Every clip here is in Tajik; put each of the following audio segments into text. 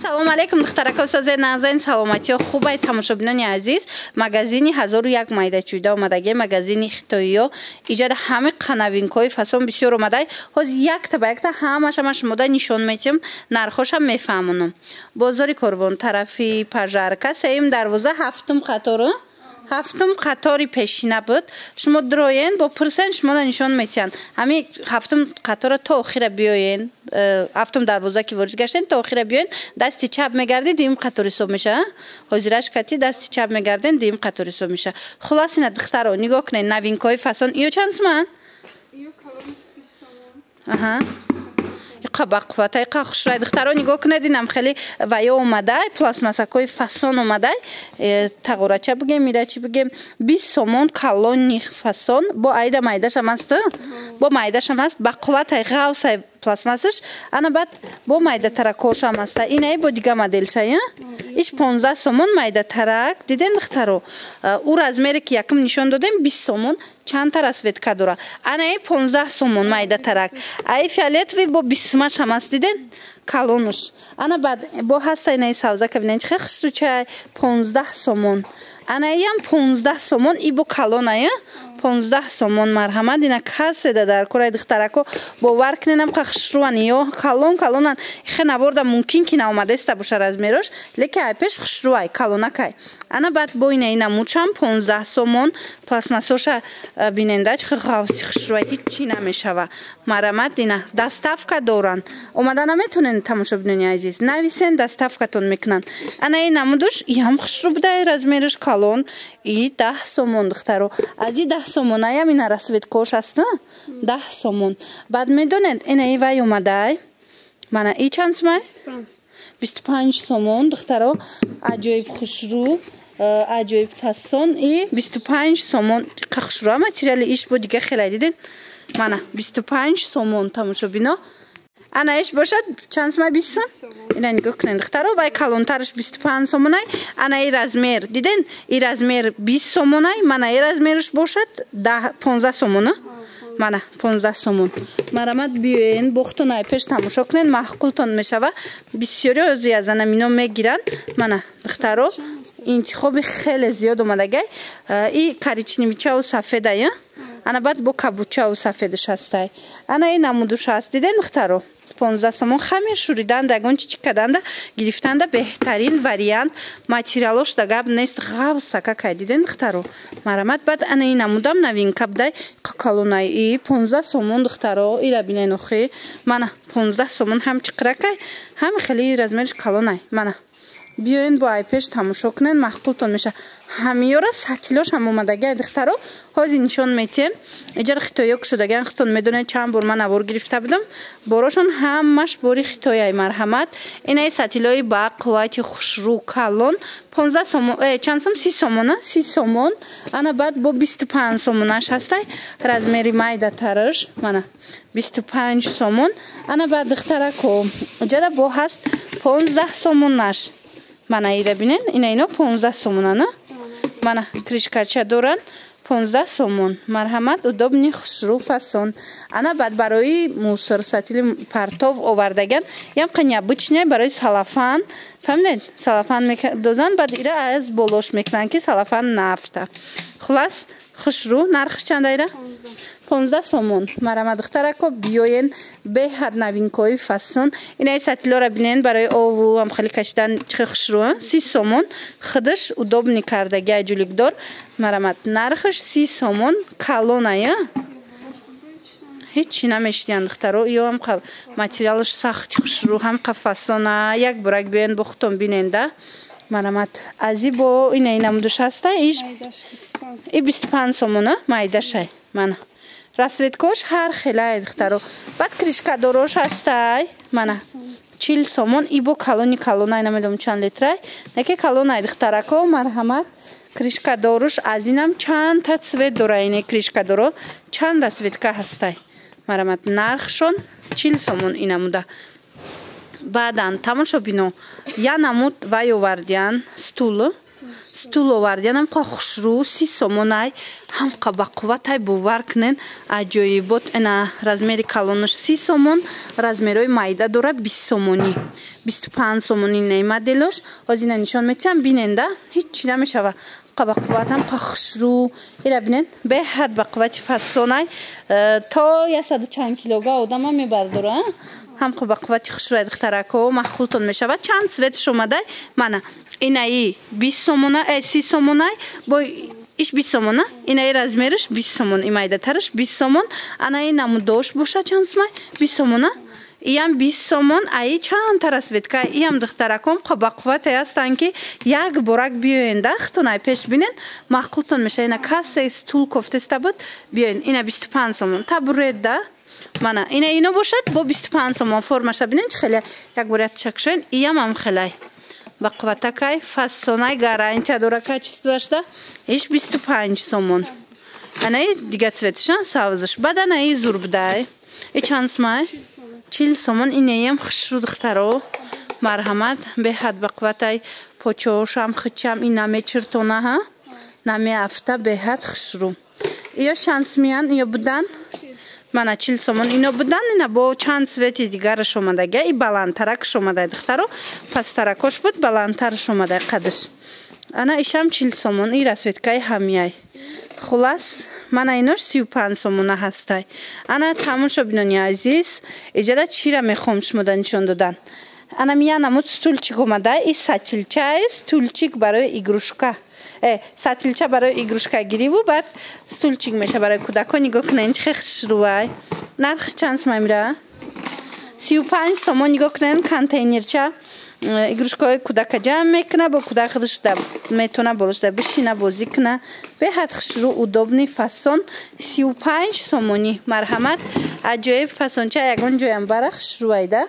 салом алейкум духтаракосазе назайн саломатиё хубай тамошобинони азиз магазини 1001 майдачӯйда омадаги магазини хитоиё иҷода ҳами қанавинкои фасон бисёр омадай ҳозир якта ба якта ҳамашама шумода нишон метиҳам нархошам мефаҳмонам бозори корвон тарафи пажарка сеюм дарвоза ҳафтум қатора ҳафтум қатори пешина буд шумо дроен бо пурсен шумода нишон метиҳанд ҳами ҳафтум қатора то охира биёен ҳафтум дарвоза ки ворид гаштен то охира биёен дасти чап мегардед дуюм қатор ҳисоб меша ҳозираш кати дасти чап мегарден дуюм қатор ҳисоб меша хулос ина духтаро нигоҳ кунед новинкои фасон иё чанд суман аҳа бақуввата иқа хушрай духтаро нигоҳ кунед инам хеле ваё омадай пластмассакои фасон омадай тағорача бигем мирачи бигем 20 сомон калони фасон бо айда майдашам аст бо майдашам аст бақувватай ғавсай пластмассаш ана баъд бо майдатара кошам аст инаи бо дига моделшая иш 15 сомон майдатарак диден духтаро у размере ки якум нишон додем 20 сомон чандта расветка дора анаи 15 сомон майдатарак аи фиолетови бо 20 сомаш ҳам аст диден калонуш ана баъд бо ҳаста инаи савзака бинен чихе хушручай 15 сомон анаиам 15 сомон и бо калоная 15 сомон марҳамат ина каседа дар кораи духтарако бовар куненам хушруан ё калонан ихе наворда мумкин ки наомадеста боша размерош леки ай пеш хушруай калонакай ана баъд бо ина мучам 15 сомон пластмассоша биненда чихе ғавси хушруай ҳичи намешава марҳамат ина даставка доранд омада наметонен тамошобинони азиз нависен даставкатон мекунанд анаи намудуш иам хушру будай размериш калон и 10 сомон духтаро ази 10 сомон аям ина расветкош аст 10 сомон баъд медонед инаи вай омадай мана и чанд сум аст 25 сомон духтаро аҷоиб хушру аҷоиб фасон и 25 сомон хушру материали иш бо дига хелай диден мана 25 сомон тамошобино ана иш бошад чанд сум 20 сом ина нигоҳ кунед духтаро вай калонтараш 25 сомонай ана и размер диден и размер 20 сомонай мана и размерш бошад 15 сомона мана 15 сомон марҳамат биёен бохтон ай пеш тамошо кунед маҳқултон мешава бисёри ози аз анамино мегиранд мана духтаро интихоби хеле зиёд омадагай и коричневичаву сафедая ана баъд бо кабучаву сафедаш ҳастай ана и намудуш аст диден духтаро 15 сомон хамир шуриданда ягон чичи каданда гирифтанда беҳтарин вариант материалош да гап нест ғавсака кай диден духтаро марҳамат баъд ана и намудам новинка будай калонай и 15 сомон духтаро ира бинен охи мана 15 сомон ҳам чиқракай ҳами хели размериш калонай мана биёен бо ай пеш тамошо кунен маҳқултон меша ҳамиёра сатилош ҳам омадагай духтаро ҳозир нишон метиҳем иҷара хитоиё кушодаган хитон медонед чанд бор ман навор гирифта будам борошон ҳамаш бори хитояй марҳамат инаи сатилои ба қуввати хушру калон 15 сомон чанд сом 30 сомона 30 сомон ана баъд бо 25 сомонаш ҳастай размери майдатараш мана 25 сомон ана баъд духтарако иҷара бо ҳаст 15 сомонаш мана ира бинен ина ино 15 сомонана мана кришкача доранд 15 сомон марҳамат удобни хушру фасон ана баъд барои мусор сатили партов овардаган ям необычная барои салафан фаҳмидед салафан медозанд баъд ира аз болош мекунанд ки салафан нафта хулас хушру нархш чанда ира 15 сомон марҳамат духтарако биёен беҳад новинкои фасон инаи сатилора бинен барои ову ам хели кашидан чихе хушру 30 сомон хидаш удобни кардаги аҷуликдор марҳамат нархаш 30 сомон калоная ҳичи намешидиян духтаро ё ам материалаш сахти хушру ҳам фасона як бурак биёен бо хутон биненда марҳамат ази бо инаи намудуш ҳаста иш и 25 сомона майдашай мана расветкош ҳар хелай духтаро баъд кришкадорош ҳастай мана 40 сомон и бо калонай намедонам чанд литрай яке калонай духтарако марҳамат кришкадоруш аз инам чандта цвет дора ини кришкадоро чанд расветка ҳастай марҳамат нархшон 40 сомон инамуда баъдан тамошобино я намуд вай овардиян стул стул овардианам қа хушрӯ 30 сомонай ҳамқа ба қувватай бовар кунен аҷоибот ана размери калонаш 30 сомон размерои майда дора 20 сомонӣ 25 сомонӣ не моделош ҳозина нишон метиҳам биненда ҳеҷ намешава қа ба қувват ҳамқа хушрӯ ира бинен беҳад ба қуввати фасонай то 100 чанд килога одама мебардора ҳамқа ба қуввати хушрӯи духтарако махлутон мешавад чанд цветш омадай мана инаи 20 сомона 30 сомонай бо иш 20 сомона инаи размериш 20 сомон имайдатараш 20 сомон анаи намудош боша чанд смай 20 сомона иям 20 сомон аи чанд тара светка иям духтараком қа ба қуввате ҳастанд ки як борак биёен дахтонай пеш бинен махлутон меша ина кассе стул кофтеста буд биёен ина 25 сомон табуредда мана ина ино бошад бо 25 сомон формаша бинен чӣ хеле як борят чакшоен иям ам хелай ба қувватакай фасонай гарантия дора качествашда иш 25 сомон анаи дига цветша савзаш баданаи зурбдай и чанд смай 40 сомон инеям хушрӯ духтаро марҳамат беҳад ба қувватай почошам хичам ина мечиртонаҳа намеафта беҳад хушрӯ иё чанд смиян иё будан мана 40 сомон ино будан ина бо чанд цвети дигараш омадаги и баландтаракш омадай духтаро пастаракош буд баландтараш омадай қадиш ана ишам 40 сомон ира светкаи ҳамияй хулас мана инош 35 сомона ҳастай ана тамошо бинони азиз иҷада чира мехом шумода нишон додан ана миянамуд стулчик омадай и сатилчаи стулчик барои игрушка сатилча барои игрушка гириву баъд стулчик меша барои кӯдако нигоҳ кунен чӣ хел хушрӯай нархш чанд сомон мира 35 сомон нигоҳ кунен контейнерча игрушкаҳои кӯдака ҷамъ мекуна бо кӯдакш метона болошда бишина бозӣ куна беҳад хушрӯ удобни фасон 35 сомонӣ марҳамат аҷоиб фасонча ягон ҷоям бара хушрӯайда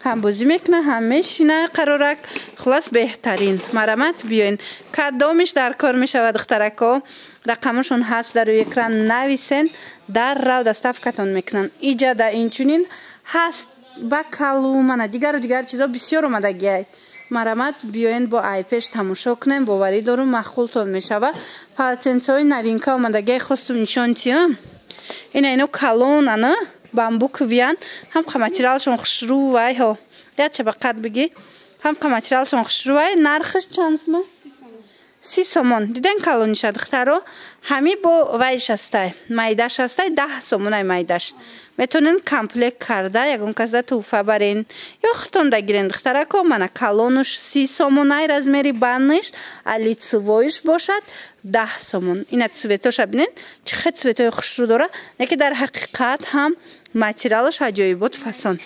ҳам бозӣ мекуна ҳам мешина қарорак хулос беҳтарин марҳамат биёин кадомиш дар кор мешавад духтарако рақамашон ҳаст дар рӯи экран нависен даррав доставкатон мекунанд иҷада инчунин ҳаст бакалу мана дигару дигар чизо бисёр омадагиай марҳамат биёен бо айпеш тамошо кунем боварӣ дорум махлултон мешава патентҳои навинка омадагиай хостум нишонтиём ина ино калонана бамбуковиян ҳамқа материалшон хушрӯвай ҳо яча ба қад бигӣ ҳамқа материалшон хушрӯвай нархиш чанд сомон 30 сомон диден калониша духтаро ҳами бо вайш ҳастай майдаш ҳастай 10 сомонай майдаш метонен комплект карда ягон казда туҳфа барен ё хутонда гирен духтарако мана калонуш 30 сомонай размери банниш а лицевоиш бошад 10 сомон ина цветоша бинен чӣ хел цветои хушрӯ дора неки дар ҳақиқат ҳам материалаш аҷоибот фасон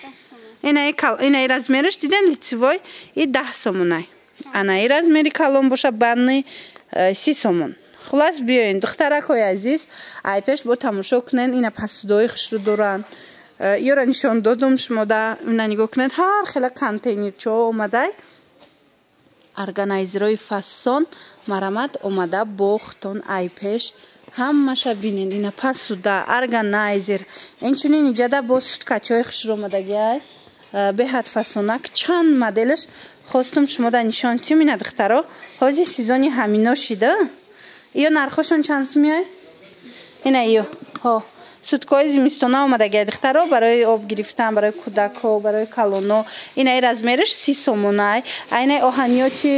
инаи размериш диден лицевой и 10 сомонай анаи размери калон боша банни 30 сомон хулас биёин духтаракои азиз айпеш бо тамошо кунен ина пасудои хушрӯ доранд ёра нишон додум шумода ина нигоҳ кунед ҳар хела контейнерчо омадай органайзерои фасон марҳамат омада бохтон айпеш ҳамаша бинед ина пасуда органайзер инчунин иҷада бо суткачаҳои хушрӯ омадагиай беҳад фасонак чанд моделаш хостум шумода нишонтиём ина духтаро ҳозир сезони ҳаминошида иё нархошон чанд меай ина иё ҳо суткаҳои зимистона омадагиай духтаро барои об гирифтан барои кӯдакҳо барои калоно инаи размериш 30 сомонай а инаи оҳаниё чи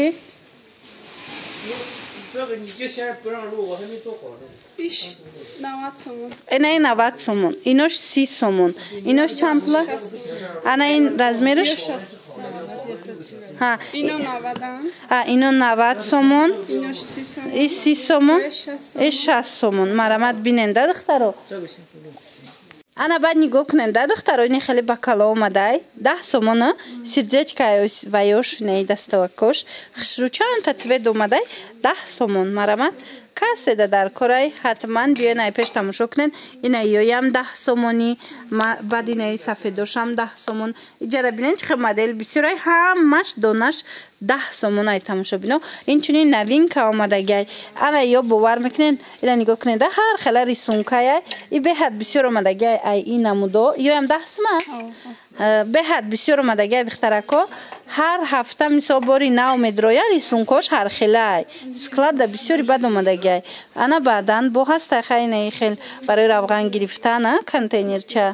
инаи 90 сомон инош 30 сомон инош чанд пула ана ин размериш ино 90 сомон и 30 сомон и 60 сомон марҳамат биненда духтаро ана баъд нигоҳ куненда духтаро ини хеле бакало омадай 10 сомона сердечка ваёш инаи дастовакош хушрӯ чандта цвет омадай 10 сомон марҳамат касседа дар корай ҳатман биёен айпеш тамошо кунен ина ёям 10 сомонӣ баъд инаи сафедошам 10 сомон иҷара бинен чӣ хел модел бисёрай ҳамаш донаш 10 сомон ай тамошо бино инчунин новинка омадагиай ана ё бовар мекунен ина нигоҳ кунеда ҳар хела рисункаяй и беҳад бисёр омадагиай ай и намудо ёям 10 сома беҳад бисёр омадагиай духтарако ҳар ҳафта мисол бори нав медроя рисункош ҳархелай склада бисёри бад омадагиай ана баъдан бо ҳастай хайнаи хел барои равған гирифтана контейнерча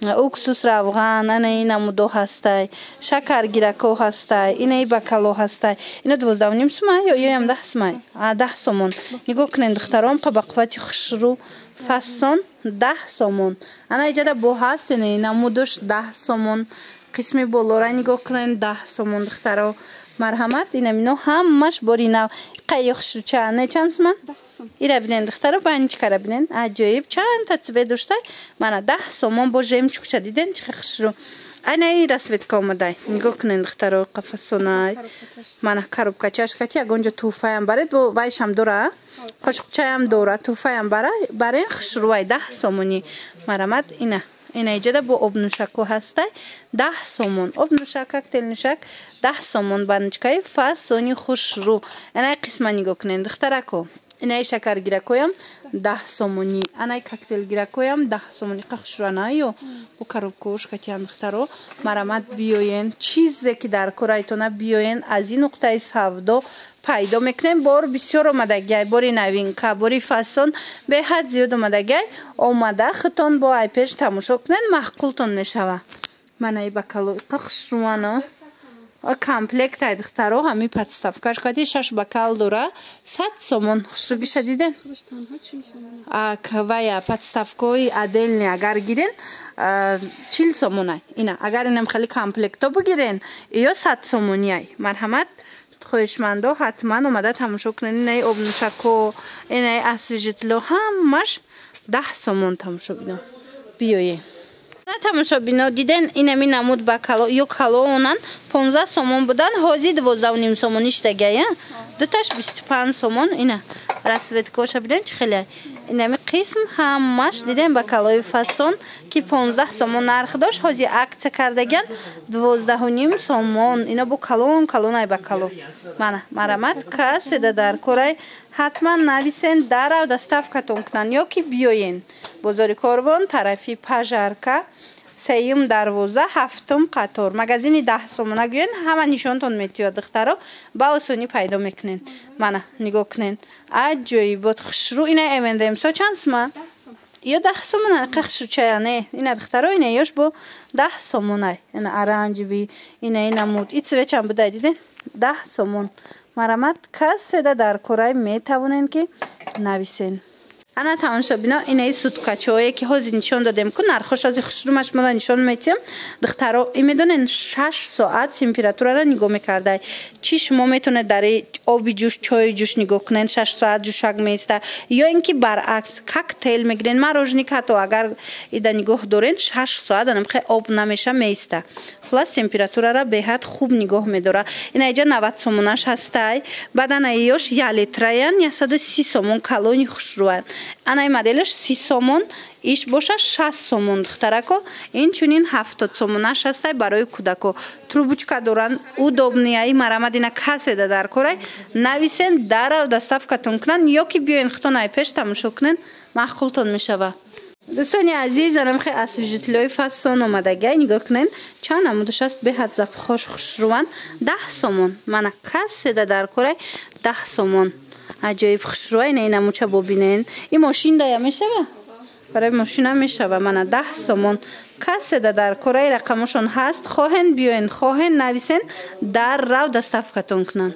уксус равған ана ина мудо ҳастай шакаргирако ҳастай инаи бакало ҳастай ина 12 сомон ё ям 10 сомон 10 сомон нигоҳ кунед духтарон қабақвати хушру фасон 10 сомон ана иҷада бо ҳаст ина мудош 10 сомон қисми болора нигоҳ кунед 10 сомон духтаро марҳамат ина мино ҳамаш бори нав қайё хушруча не чанд сомон ира бинен духтаро банчкара бинен аҷоиб чандта цвет доштай мана 10 сомон бо жемчугча диден чихе хушру айнаи расветка омадай нигоҳ кунед духтаро қафасонай мана коробкачаш кати ягонҷо туҳфаям баред бо вайшам дора қошуқчаям дора туҳфаям барен хушрувай 10 сомони марҳамат ина иҷада бо обнӯшако ҳастай 10 сомон обнӯшак коктейлнӯшак 10 сомон банчкаи фасони хушру инаи қисма нигоҳ кунед духтарако инаи шакаргиракоям 10 сомони анаи коктейлгиракоям 10 сомони қахушранайо бо коробкаош катиям духтаро марҳамат биёен чизе ки дар корайтона биёен аз ин нуқтаи савдо пайдо мекунем бор бисёр омадагиай бори новинка бори фасон беҳад зиёд омадагиай омада хитон бо айпеш тамошо кунед маҳқултон мешава манаи бакало қахушруано комплектай духтаро ҳами подставкаш кати 6 бакал дора 100 сомон хушругиша диден вая подставкои отдельный агар гирен 40 сомонай ина агар инам хели комплекто бигирен ё 100 сомониай марҳамат хоҳишмандо ҳатман омада тамошо кунед инаи обнӯшако инаи освежитело ҳамаш 10 сомон тамошо биёе тамошобино диден инами намуд бакало ё калоонан 15 сомон будан ҳозир 12 сомон иштагая дуташ 25 сомон ина расветкоша биден чи хеле инами қисм ҳамаш диден бакалои фасон ки 15 сомон нарх дошт ҳозир аксия кардаган 12 сомон ина бо калонай бакало мана марҳамат каседа дар корай ҳатман нависен дарав доставкатон кунан ё ки биёен бозори Корвон тарафи пажарка сеюм дарвоза ҳафтум қатор магазини 10 сомона гӯен ҳама нишонтон метиёд духтаро ба осонӣ пайдо мекунен мана нигоҳ кунен аҷоибот хушру ина эмендемсо чанд сомон ё 10 сомона қахшучая не ина духтаро ина ёш бо 10 сомонай ина оранҷеви ина муд и цвечам будай диден 10 сомон марҳамат каседа дар корай метавонен ки нависен ана тамошобино инаи суткачое ки ҳозир нишон додем ку нархош ҳозир хушрумаш мола нишон метиҳам духтаро медонен 6 соат температурара нигоҳ мекардай чӣ шумо метавонед дар оби ҷӯш чои ҷӯш нигоҳ кунед 6 соат ҷӯшак меиста ё ин ки баръакс коктейл мегирен мороженик ҳатто агар ида нигоҳ дорен 6 соат анамхе об намеша меиста хулас температурара беҳад хуб нигоҳ медора ина иҷа 90 сомонаш ҳастай баъд анаи ёш 1 литраян 130 сомон калони хушрӯян анаи моделаш 30 сомон иш боша 60 сомон духтарако инчунин 70 сомонаш ҳастай барои кӯдако трубочка доран удобнияи марҳамат ина каседа дар корай нависен дарав доставкатон кунан ё ки биёен хитон айпеш тамошо кунен маҳқултон мешава дӯстони азиз анамхе освежителои фасон омадагиай нигоҳ кунен чанд намудаш аст беҳад запхош хушруван 10 сомон мана каседа дар корай 10 сомон аҷоиб хушрӯа ина намуча бобинен ин мошин дая мешава барои мошина мешава мана 10 сомон каседа дар кораи рақамошон ҳаст хоҳен биёен хоҳен нависен дар рав доставкатон кунанд